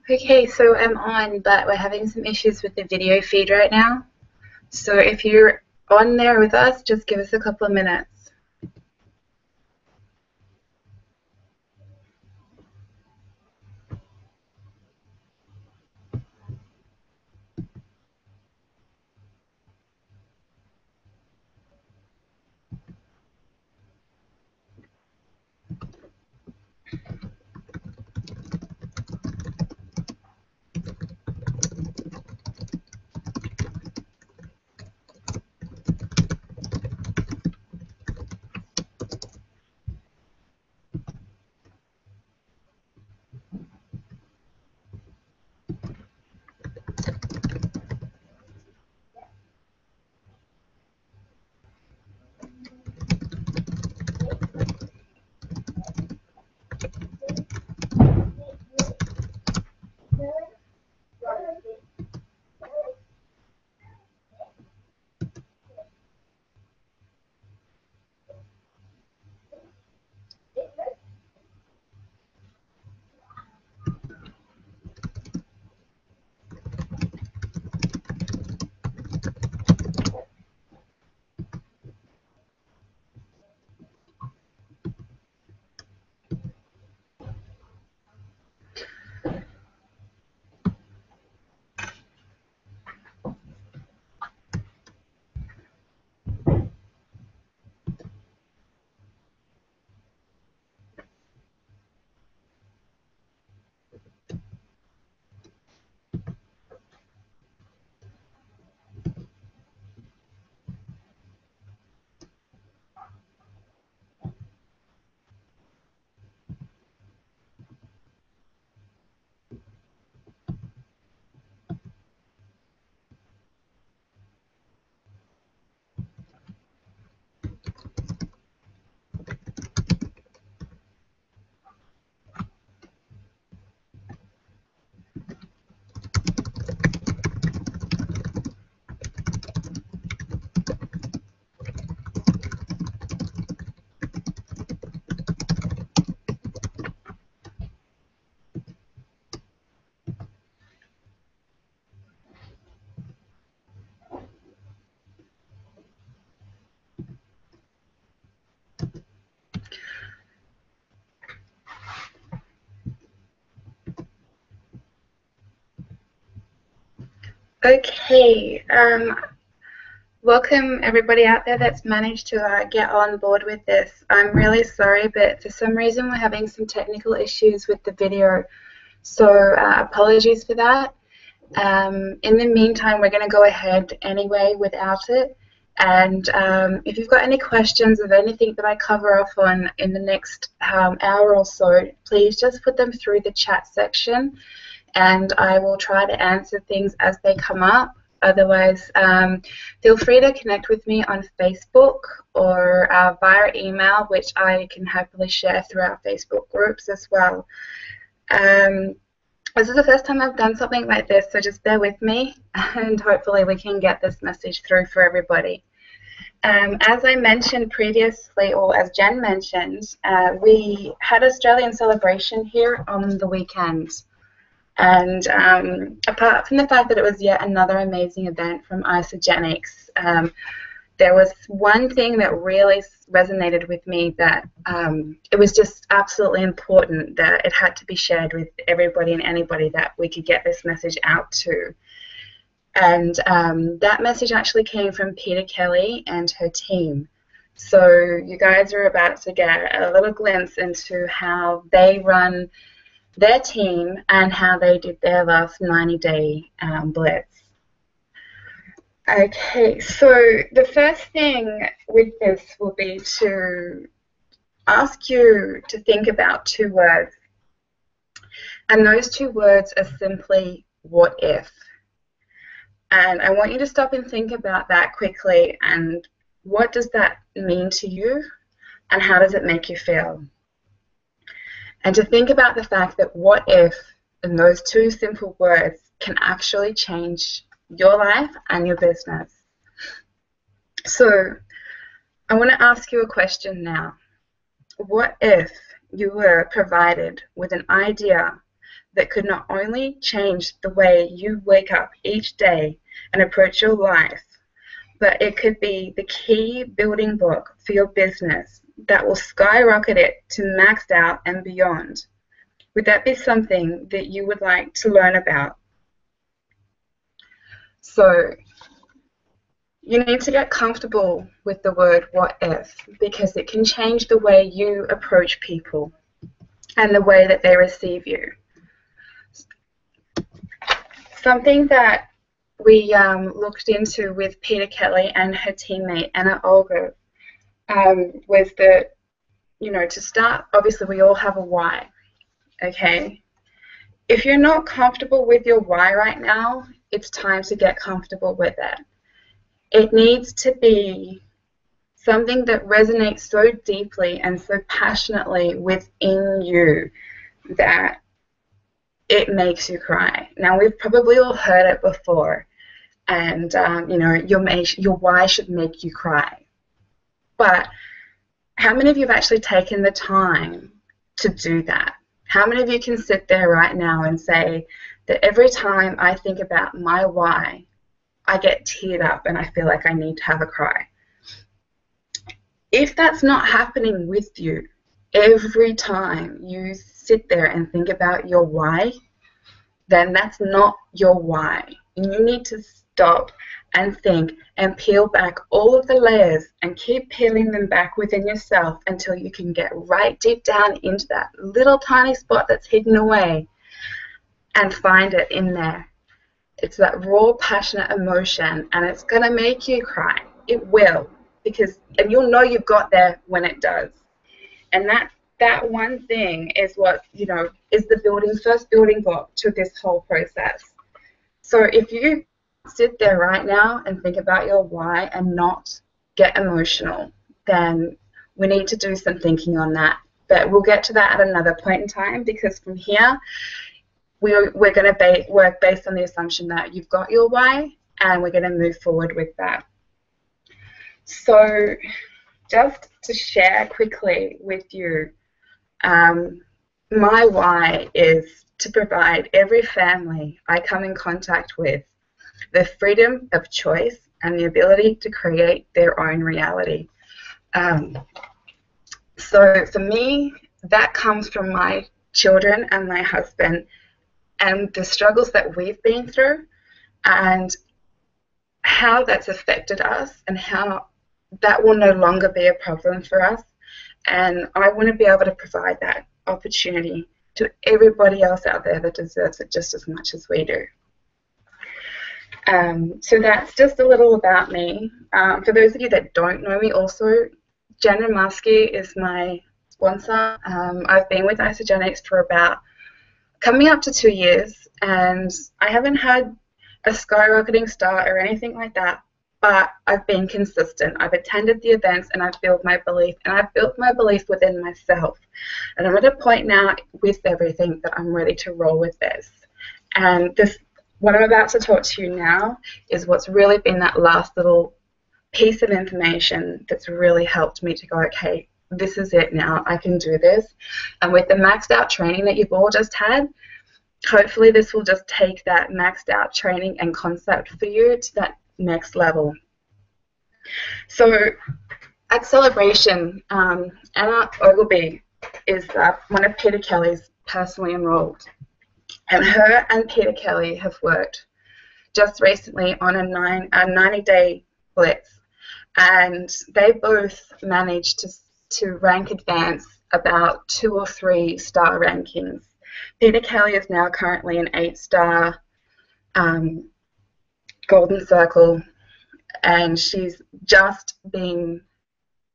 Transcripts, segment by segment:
Okay, so I'm on, but we're having some issues with the video feed right now. So if you're on there with us, just give us a couple of minutes. Okay, welcome everybody out there that's managed to get on board with this. I'm really sorry, but for some reason we're having some technical issues with the video, so apologies for that. In the meantime, we're going to go ahead anyway without it. And if you've got any questions of anything that I cover off on in the next hour or so, please just put them through the chat section, and I will try to answer things as they come up. Otherwise, feel free to connect with me on Facebook or via email, which I can happily share through our Facebook groups as well. This is the first time I've done something like this, so just bear with me, and hopefully we can get this message through for everybody. As I mentioned previously, or as Jen mentioned, we had Australian Celebration here on the weekend. And apart from the fact that it was yet another amazing event from Isogenics, there was one thing that really resonated with me, that it was just absolutely important that it had to be shared with everybody and anybody that we could get this message out to. And that message actually came from Peter Kelly and her team. So you guys are about to get a little glimpse into how they run their team and how they did their last 90-day blitz. Okay, so the first thing with this will be to ask you to think about two words. And those two words are simply, what if? And I want you to stop and think about that quickly, and what does that mean to you, and how does it make you feel? And to think about the fact that what if, in those two simple words, can actually change your life and your business. So I want to ask you a question now. What if you were provided with an idea that could not only change the way you wake up each day and approach your life, but it could be the key building block for your business that will skyrocket it to maxed out and beyond. Would that be something that you would like to learn about? So you need to get comfortable with the word what if, because it can change the way you approach people and the way that they receive you. Something that we looked into with Peter Kelly and her teammate Anna Olga was that, to start, obviously we all have a why, okay? If you're not comfortable with your why right now, it's time to get comfortable with it. It needs to be something that resonates so deeply and so passionately within you that it makes you cry. Now, we've probably all heard it before, and your why should make you cry. But how many of you have actually taken the time to do that? How many of you can sit there right now and say that every time I think about my why, I get teared up and I feel like I need to have a cry? If that's not happening with you every time you sit there and think about your why, then that's not your why. And you need to stop and think and peel back all of the layers and keep peeling them back within yourself until you can get right deep down into that little tiny spot that's hidden away and find it in there. It's that raw, passionate emotion, and it's going to make you cry. It will, and you'll know you got there when it does. And that one thing is what, is the first building block to this whole process. So if you sit there right now and think about your why and not get emotional, then we need to do some thinking on that. But we'll get to that at another point in time, because from here, we're going to work based on the assumption that you've got your why, and we're going to move forward with that. So just to share quickly with you, my why is to provide every family I come in contact with the freedom of choice and the ability to create their own reality. So for me, that comes from my children and my husband and the struggles that we've been through and how that's affected us and how that will no longer be a problem for us. And I want to be able to provide that opportunity to everybody else out there that deserves it just as much as we do. So that's just a little about me. For those of you that don't know me also, Jen and Muskie is my sponsor. I've been with Isagenix for about coming up to 2 years, and I haven't had a skyrocketing start or anything like that, but I've been consistent. I've attended the events and I've built my belief, and I've built my belief within myself. And I'm at a point now with everything that I'm ready to roll with this. And what I'm about to talk to you now is what's really been that last little piece of information that's really helped me to go, okay, this is it now, I can do this. And with the maxed out training that you've all just had, hopefully this will just take that maxed out training and concept for you to that next level. So at Celebration, Anna Ogilvy is one of Peter Kelly's personally enrolled. And her and Peter Kelly have worked just recently on a 90-day blitz. And they both managed to rank advance about 2 or 3 star rankings. Peter Kelly is now currently an 8-star Golden Circle, and she's just been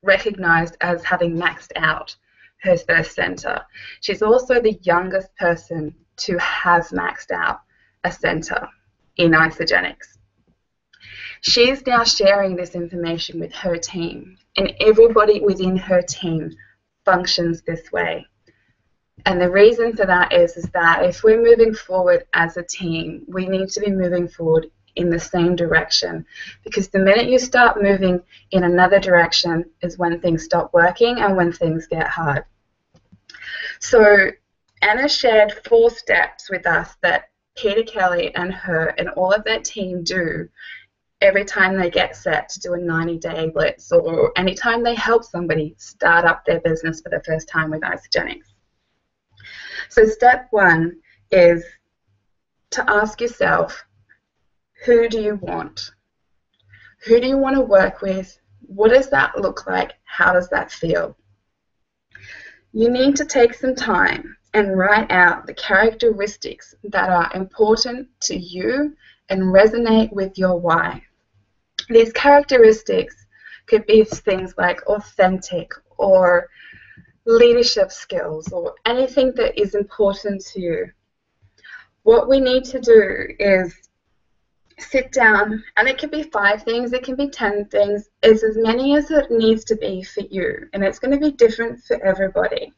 recognized as having maxed out her first center. She's also the youngest person to have maxed out a center in Isagenix. She's now sharing this information with her team, and everybody within her team functions this way. And the reason for that is that if we're moving forward as a team, we need to be moving forward in the same direction, because the minute you start moving in another direction is when things stop working and when things get hard. So Anna shared 4 steps with us that Peter Kelly and her and all of their team do every time they get set to do a 90-day blitz, or anytime they help somebody start up their business for the first time with Isagenix. So step 1 is to ask yourself, who do you want? Who do you want to work with? What does that look like? How does that feel? You need to take some time and write out the characteristics that are important to you and resonate with your why. These characteristics could be things like authentic or leadership skills or anything that is important to you. What we need to do is sit down, and it can be 5 things, it can be 10 things. It's as many as it needs to be for you, and it's going to be different for everybody.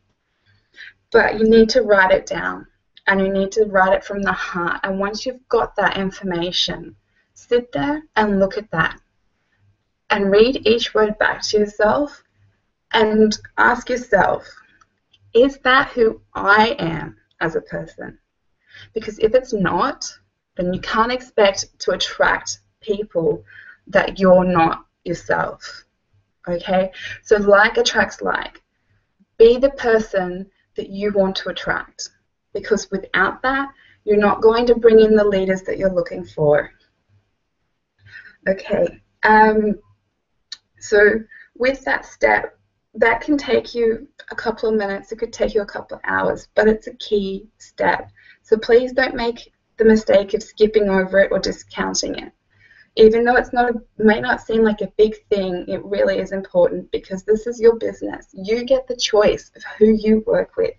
But you need to write it down, and you need to write it from the heart. And once you've got that information, sit there and look at that and read each word back to yourself and ask yourself, is that who I am as a person? Because if it's not, then you can't expect to attract people that you're not yourself. Okay? So like attracts like. Be the person that you want to attract, because without that, you're not going to bring in the leaders that you're looking for. Okay, so with that step, that can take you a couple of minutes, it could take you a couple of hours, but it's a key step. So please don't make the mistake of skipping over it or discounting it. Even though it may not seem like a big thing, it really is important, because this is your business. You get the choice of who you work with.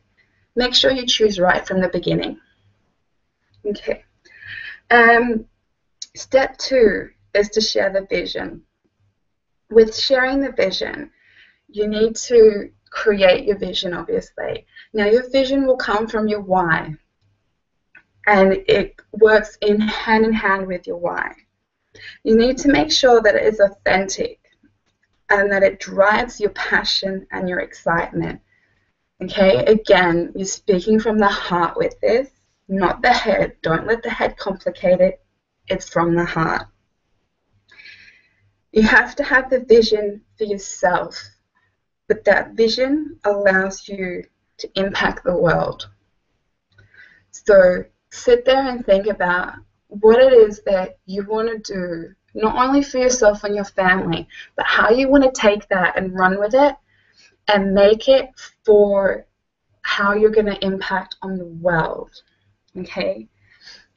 Make sure you choose right from the beginning. Okay. Step 2 is to share the vision. With sharing the vision, you need to create your vision, obviously. Now, your vision will come from your why, and it works hand in hand with your why. You need to make sure that it is authentic and that it drives your passion and your excitement. Okay, again, you're speaking from the heart with this, not the head. Don't let the head complicate it. It's from the heart. You have to have the vision for yourself, but that vision allows you to impact the world. So sit there and think about what it is that you want to do, not only for yourself and your family, but how you want to take that and run with it and make it for how you're going to impact on the world. Okay?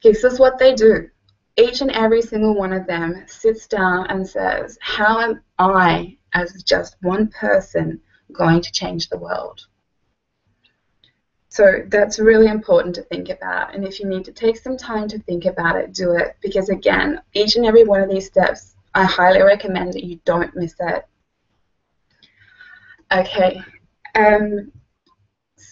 This is what they do. Each and every single one of them sits down and says, how am I, as just one person, going to change the world? So that's really important to think about. And if you need to take some time to think about it, do it. Because again, each and every one of these steps, I highly recommend that you don't miss it. Okay.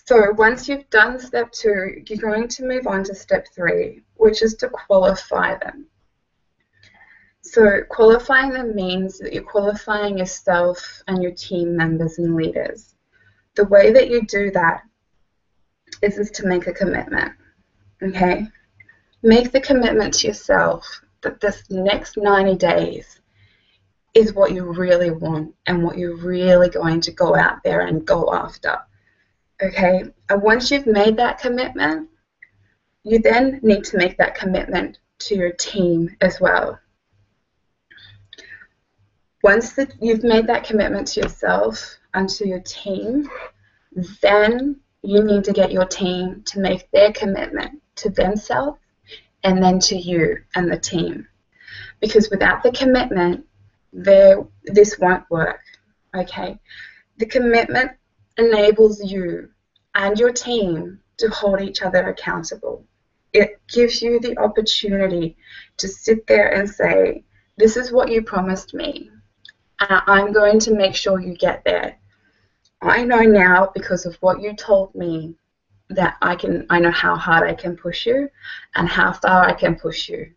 So once you've done step 2, you're going to move on to step 3, which is to qualify them. So qualifying them means that you're qualifying yourself and your team members and leaders. The way that you do that is to make a commitment. Okay? Make the commitment to yourself that this next 90 days is what you really want and what you're really going to go out there and go after. Okay? And once you've made that commitment, you then need to make that commitment to your team as well. Once you've made that commitment to yourself and to your team, then you need to get your team to make their commitment to themselves and then to you and the team. Because without the commitment, this won't work. Okay? The commitment enables you and your team to hold each other accountable. It gives you the opportunity to sit there and say, this is what you promised me. I'm going to make sure you get there. I know now, because of what you told me, that I know how hard I can push you and how far I can push you,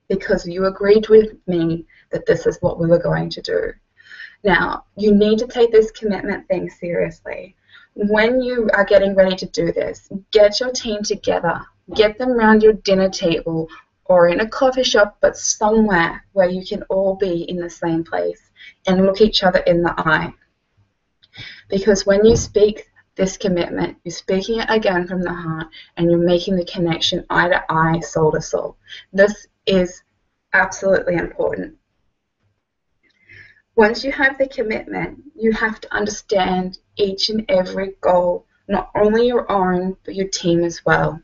because you agreed with me that this is what we were going to do. Now, you need to take this commitment thing seriously. when you are getting ready to do this, get your team together, get them around your dinner table or in a coffee shop, but somewhere where you can all be in the same place and look each other in the eye. Because when you speak this commitment, you're speaking it again from the heart, and you're making the connection eye to eye, soul to soul. This is absolutely important. Once you have the commitment, you have to understand each and every goal, not only your own, but your team as well.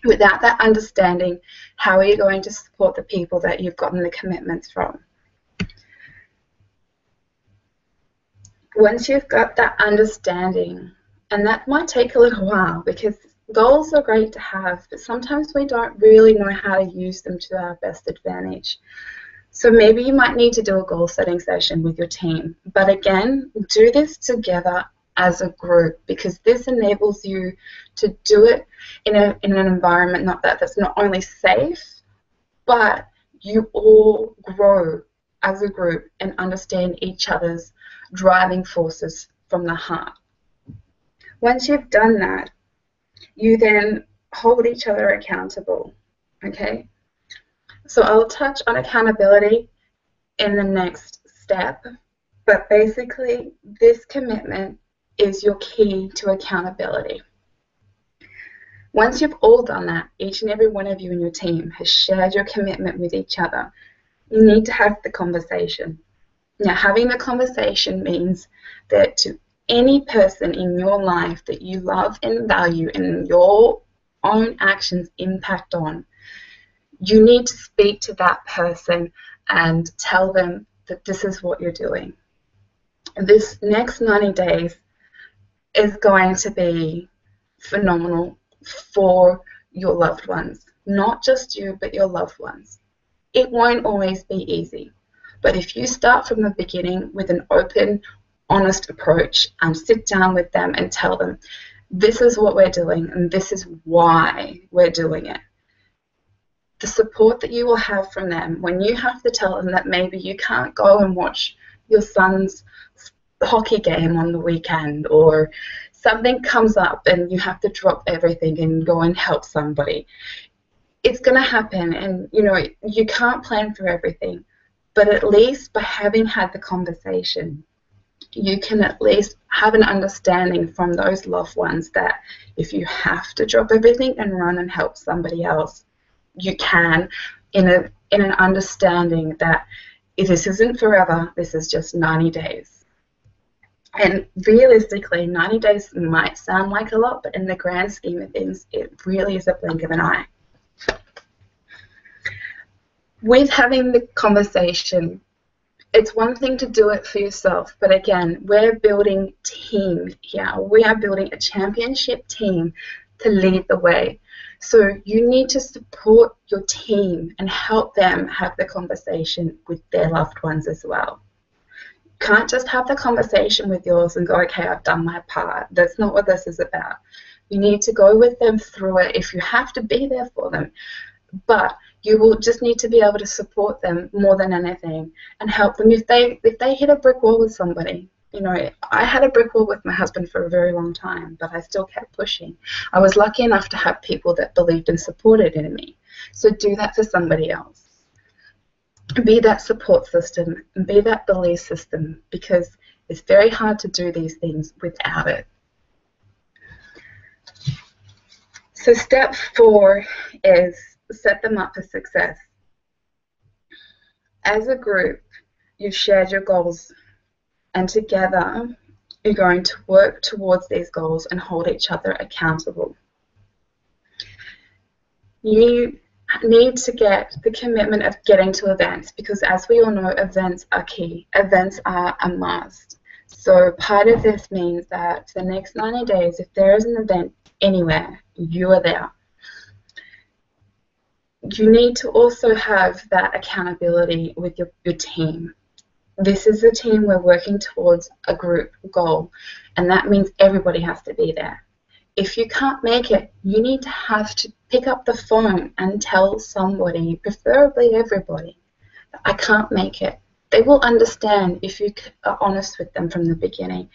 Without that understanding, how are you going to support the people that you've gotten the commitments from? Once you've got that understanding, and that might take a little while because goals are great to have, but sometimes we don't really know how to use them to our best advantage. So maybe you might need to do a goal setting session with your team. But again, do this together as a group, because this enables you to do it in an environment that's not only safe, but you all grow as a group and understand each other's driving forces from the heart. Once you've done that, you then hold each other accountable, okay? So I'll touch on accountability in the next step, but basically this commitment is your key to accountability. Once you've all done that, each and every one of you in your team has shared your commitment with each other, you need to have the conversation. Now, having the conversation means that to any person in your life that you love and value and your own actions impact on, you need to speak to that person and tell them that this is what you're doing. This next 90 days is going to be phenomenal for your loved ones. Not just you, but your loved ones. It won't always be easy. But if you start from the beginning with an open, honest approach and sit down with them and tell them, this is what we're doing and this is why we're doing it. The support that you will have from them when you have to tell them that maybe you can't go and watch your son's hockey game on the weekend, or something comes up and you have to drop everything and go and help somebody. It's going to happen, and you can't plan for everything, but at least by having had the conversation, you can at least have an understanding from those loved ones that if you have to drop everything and run and help somebody else, you can, in an understanding that this isn't forever, this is just 90 days. And realistically, 90 days might sound like a lot, but in the grand scheme of things, it really is a blink of an eye. With having the conversation, it's one thing to do it for yourself, but again, we're building team here. We are building a championship team to lead the way. So you need to support your team and help them have the conversation with their loved ones as well. You can't just have the conversation with yours and go, okay, I've done my part. That's not what this is about. You need to go with them through it if you have to be there for them. But you will just need to be able to support them more than anything and help them if they hit a brick wall with somebody. I had a brick wall with my husband for a very long time, but I still kept pushing. I was lucky enough to have people that believed and supported in me. So do that for somebody else. Be that support system and be that belief system, because it's very hard to do these things without it. So step 4 is set them up for success. As a group, you've shared your goals, and together you're going to work towards these goals and hold each other accountable. You need to get the commitment of getting to events, because as we all know, events are key. Events are a must. So part of this means that for the next 90 days, if there is an event anywhere, you are there. You need to also have that accountability with your team. This is a team we're working towards a group goal, and that means everybody has to be there. If you can't make it, you need to have to pick up the phone and tell somebody, preferably everybody, that I can't make it. They will understand if you are honest with them from the beginning.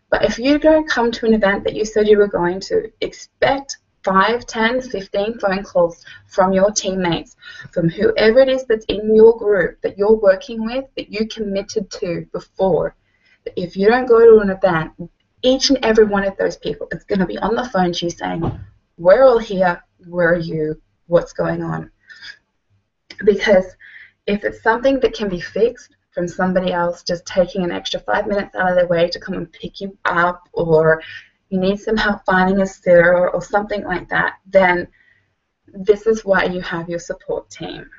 But if you don't come to an event that you said you were going to, expect 5, 10, 15 phone calls from your teammates, from whoever it is that's in your group that you're working with, that you committed to before. If you don't go to an event, each and every one of those people is going to be on the phone to you saying, we're all here, where are you, what's going on? Because if it's something that can be fixed from somebody else just taking an extra 5 minutes out of their way to come and pick you up, or you need some help finding a sitter or something like that, then this is why you have your support team.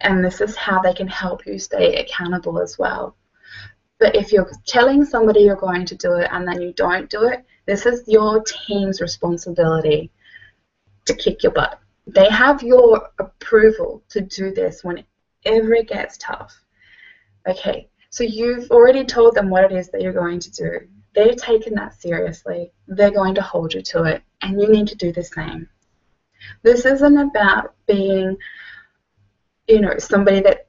And this is how they can help you stay accountable as well. But if you're telling somebody you're going to do it and then you don't do it, this is your team's responsibility to kick your butt. They have your approval to do this whenever it gets tough. Okay, so you've already told them what it is that you're going to do. They've taken that seriously. They're going to hold you to it, and you need to do the same. This isn't about being, somebody that,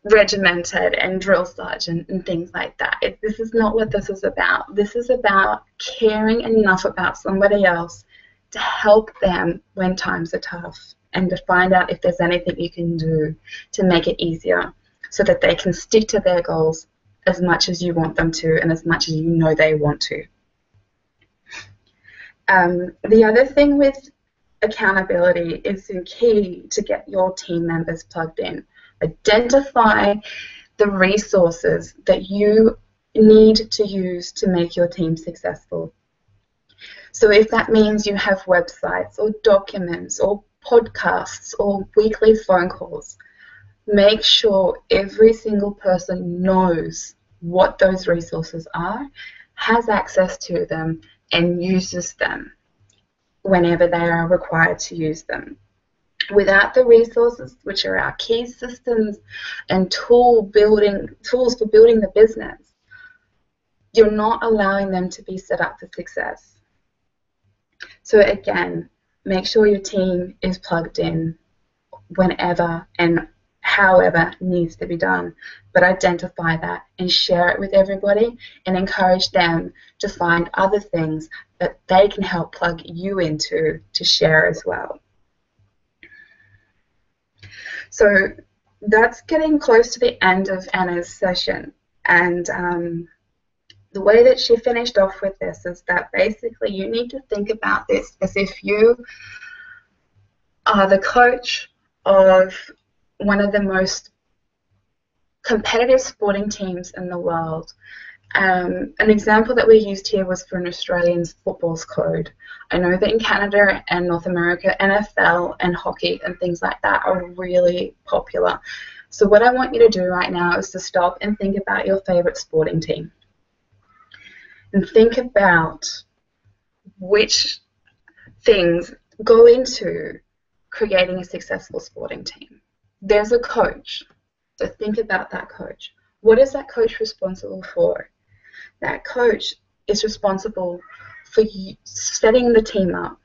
regimented and drill sergeant and things like that. This is not what this is about. This is about caring enough about somebody else to help them when times are tough, and to find out if there's anything you can do to make it easier so that they can stick to their goals as much as you want them to and as much as you know they want to. The other thing with accountability is the key to get your team members plugged in. Identify the resources that you need to use to make your team successful. So if that means you have websites or documents or podcasts or weekly phone calls, make sure every single person knows what those resources are, has access to them, and uses them whenever they are required to use them. Without the resources, which are our key systems and tools for building the business, you're not allowing them to be set up for success. So again, make sure your team is plugged in whenever and however needs to be done, but identify that and share it with everybody and encourage them to find other things that they can help plug you into to share as well. So that's getting close to the end of Anna's session, and the way that she finished off with this is that basically you need to think about this as if you are the coach of one of the most competitive sporting teams in the world. An example that we used here was for an Australian football's code. I know that in Canada and North America, NFL and hockey and things like that are really popular. So what I want you to do right now is to stop and think about your favorite sporting team. And think about which things go into creating a successful sporting team. There's a coach, so think about that coach. What is that coach responsible for? That coach is responsible for setting the team up.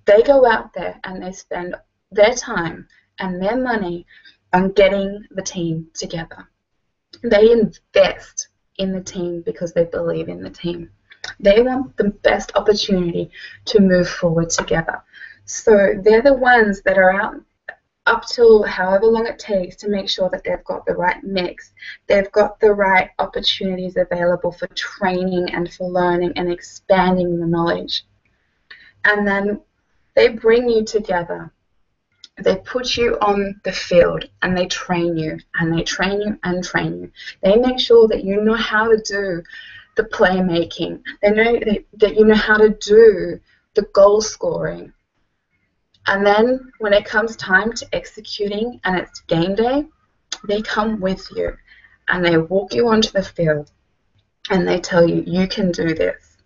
They go out there and they spend their time and their money on getting the team together. They invest in the team because they believe in the team. They want the best opportunity to move forward together. So they're the ones that are out up till however long it takes to make sure that they've got the right mix, they've got the right opportunities available for training and for learning and expanding the knowledge. And then they bring you together. They put you on the field and they train you and they train you and train you. They make sure that you know how to do the playmaking. They know that you know how to do the goal scoring. And then when it comes time to executing and it's game day, they come with you and they walk you onto the field and they tell you, you can do this.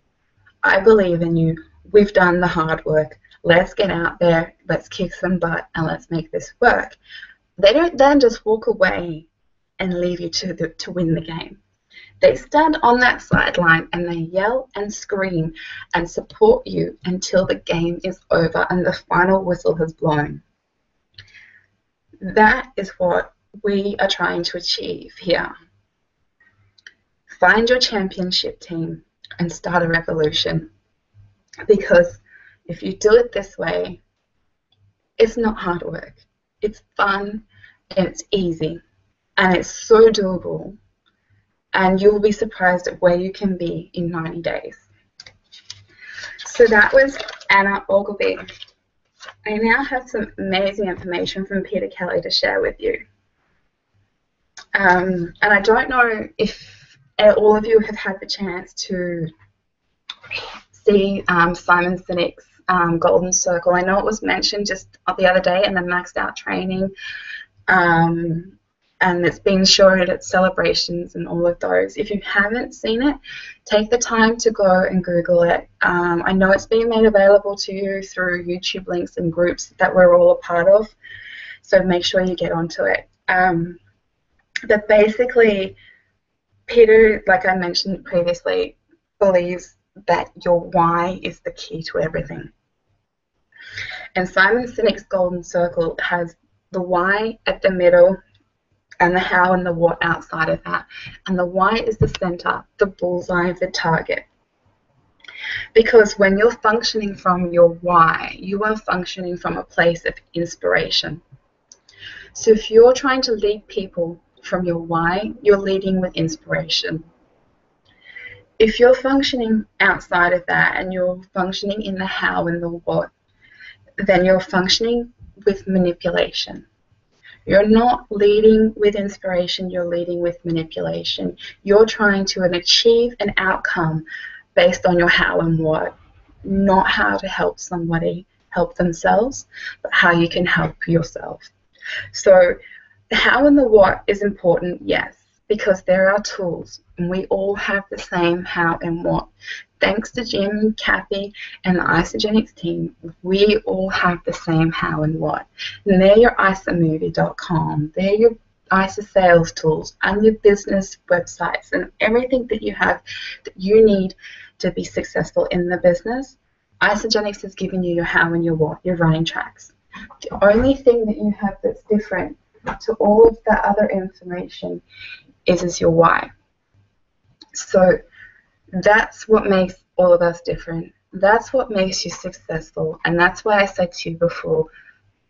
I believe in you. We've done the hard work. Let's get out there, let's kick some butt, and let's make this work. They don't then just walk away and leave you to win the game. They stand on that sideline and they yell and scream and support you until the game is over and the final whistle has blown. That is what we are trying to achieve here. Find your championship team. and start a revolution. Because if you do it this way, it's not hard work. It's fun and it's easy and it's so doable, and you'll be surprised at where you can be in 90 days. So that was Anna Ogilvy. I now have some amazing information from Peter Kelly to share with you. And I don't know if all of you have had the chance to see Simon Sinek's Golden Circle. I know it was mentioned just the other day in the Maxed Out training, and it's been shown at celebrations and all of those. If you haven't seen it, take the time to go and Google it. I know it's being made available to you through YouTube links and groups that we're all a part of, so make sure you get onto it. But basically, Peter, like I mentioned previously, believes that your why is the key to everything. And Simon Sinek's Golden Circle has the why at the middle and the how and the what outside of that. And the why is the center, the bullseye, the target. Because when you're functioning from your why, you are functioning from a place of inspiration. So if you're trying to lead people from your why, you're leading with inspiration. If you're functioning outside of that and you're functioning in the how and the what, then you're functioning with manipulation. You're not leading with inspiration, you're leading with manipulation. You're trying to achieve an outcome based on your how and what, not how to help somebody help themselves, but how you can help yourself. So the how and the what is important, yes, because there are tools, and we all have the same how and what. Thanks to Jim, Kathy, and the Isogenics team, we all have the same how and what. And they're your isomovie.com, they're your ISA sales tools, and your business websites, and everything that you have that you need to be successful in the business. Isogenics has given you your how and your what, your running tracks. The only thing that you have that's different to all of that other information is your why. So that's what makes all of us different. That's what makes you successful. And that's why I said to you before,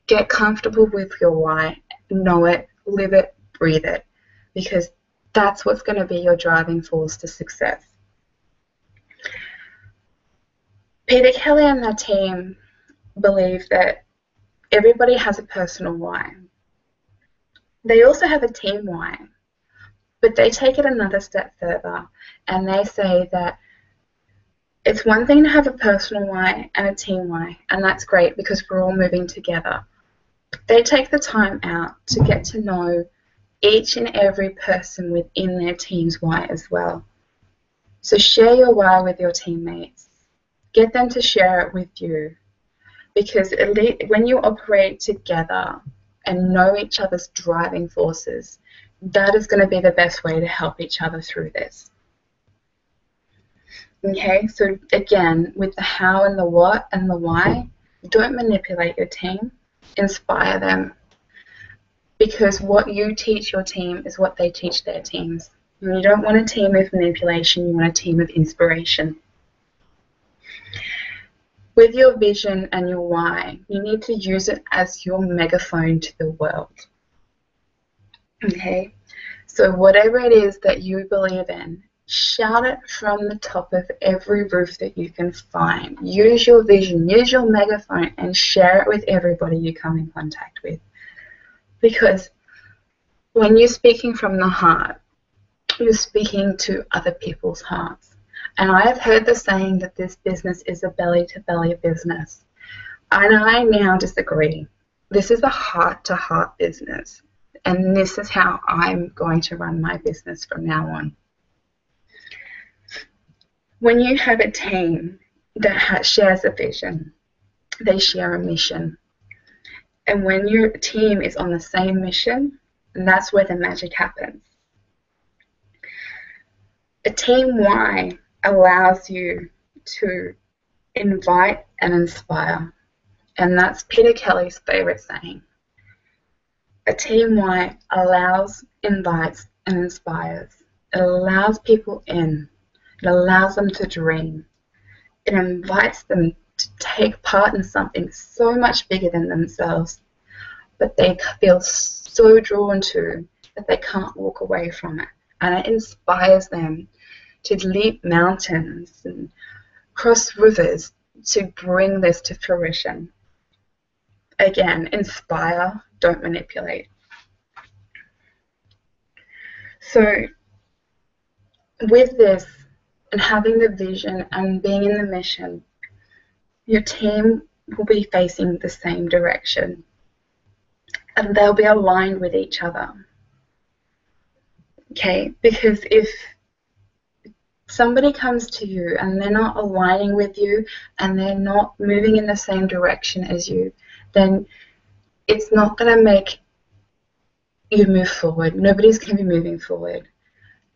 get comfortable with your why, know it, live it, breathe it, because that's what's going to be your driving force to success. Peter Kelly and their team believe that everybody has a personal why. They also have a team why, but they take it another step further, and they say that it's one thing to have a personal why and a team why, and that's great because we're all moving together. They take the time out to get to know each and every person within their team's why as well. So share your why with your teammates. Get them to share it with you, because when you operate together and know each other's driving forces, that is going to be the best way to help each other through this. Okay, so again, with the how and the what and the why, don't manipulate your team, inspire them. Because what you teach your team is what they teach their teams. And you don't want a team of manipulation, you want a team of inspiration. With your vision and your why, you need to use it as your megaphone to the world. Okay, so whatever it is that you believe in, shout it from the top of every roof that you can find. Use your vision, use your megaphone, and share it with everybody you come in contact with. Because when you're speaking from the heart, you're speaking to other people's hearts. And I have heard the saying that this business is a belly-to-belly business. And I now disagree. This is a heart-to-heart business. And this is how I'm going to run my business from now on. When you have a team that shares a vision, they share a mission. And when your team is on the same mission, that's where the magic happens. A team why allows you to invite and inspire. And that's Peter Kelly's favorite saying. A team why allows, invites, and inspires. It allows people in. It allows them to dream. It invites them to take part in something so much bigger than themselves, but they feel so drawn to that they can't walk away from it. And it inspires them to leap mountains and cross rivers to bring this to fruition. Again, inspire, don't manipulate. So with this and having the vision and being in the mission, your team will be facing the same direction and they'll be aligned with each other. Okay, because if somebody comes to you and they're not aligning with you and they're not moving in the same direction as you, then it's not going to make you move forward. Nobody's going to be moving forward.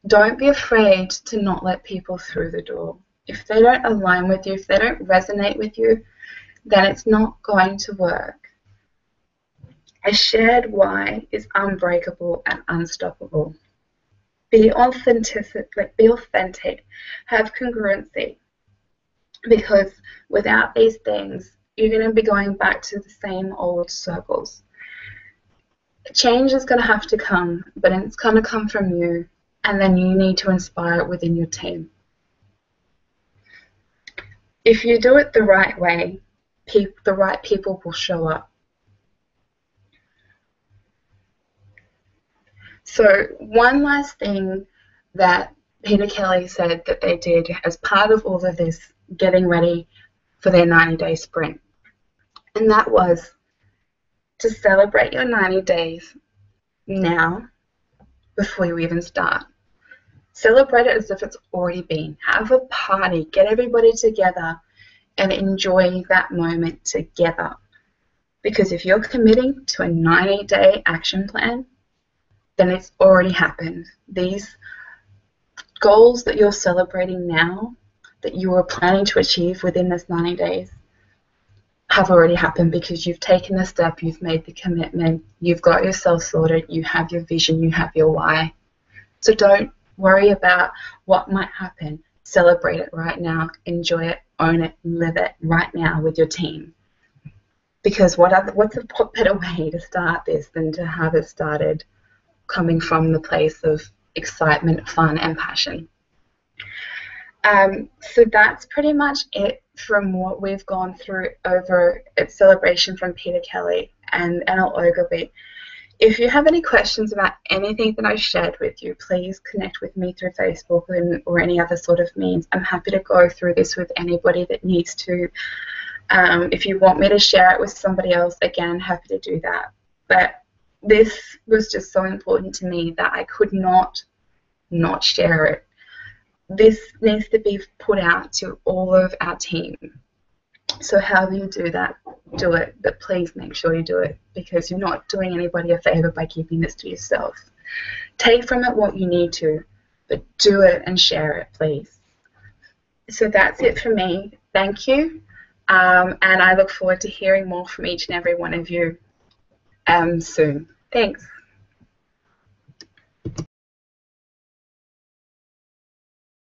Don't be afraid to not let people through the door. If they don't align with you, if they don't resonate with you, then it's not going to work. A shared why is unbreakable and unstoppable. Be authentic, have congruency, because without these things, you're going to be going back to the same old circles. Change is going to have to come, but it's going to come from you, and then you need to inspire it within your team. If you do it the right way, the right people will show up. So one last thing that Peter Kelly said that they did as part of all of this getting ready for their 90-day sprint, and that was to celebrate your 90 days now before you even start. Celebrate it as if it's already been. Have a party, get everybody together and enjoy that moment together. Because if you're committing to a 90-day action plan, then it's already happened. These goals that you're celebrating now, that you are planning to achieve within this 90 days, have already happened because you've taken the step, you've made the commitment, you've got yourself sorted, you have your vision, you have your why. So don't worry about what might happen. Celebrate it right now, enjoy it, own it, live it right now with your team. Because what's a better way to start this than to have it started coming from the place of excitement, fun, and passion. So that's pretty much it from what we've gone through over at Celebration from Peter Kelly and NL Ogilvy. If you have any questions about anything that I shared with you, please connect with me through Facebook or any other sort of means. I'm happy to go through this with anybody that needs to. If you want me to share it with somebody else, again, happy to do that. But this was just so important to me that I could not share it. This needs to be put out to all of our team. So however you do that, do it, but please make sure you do it, because you're not doing anybody a favor by keeping this to yourself. Take from it what you need to, but do it and share it, please. So that's it for me. Thank you, and I look forward to hearing more from each and every one of you soon. Thanks.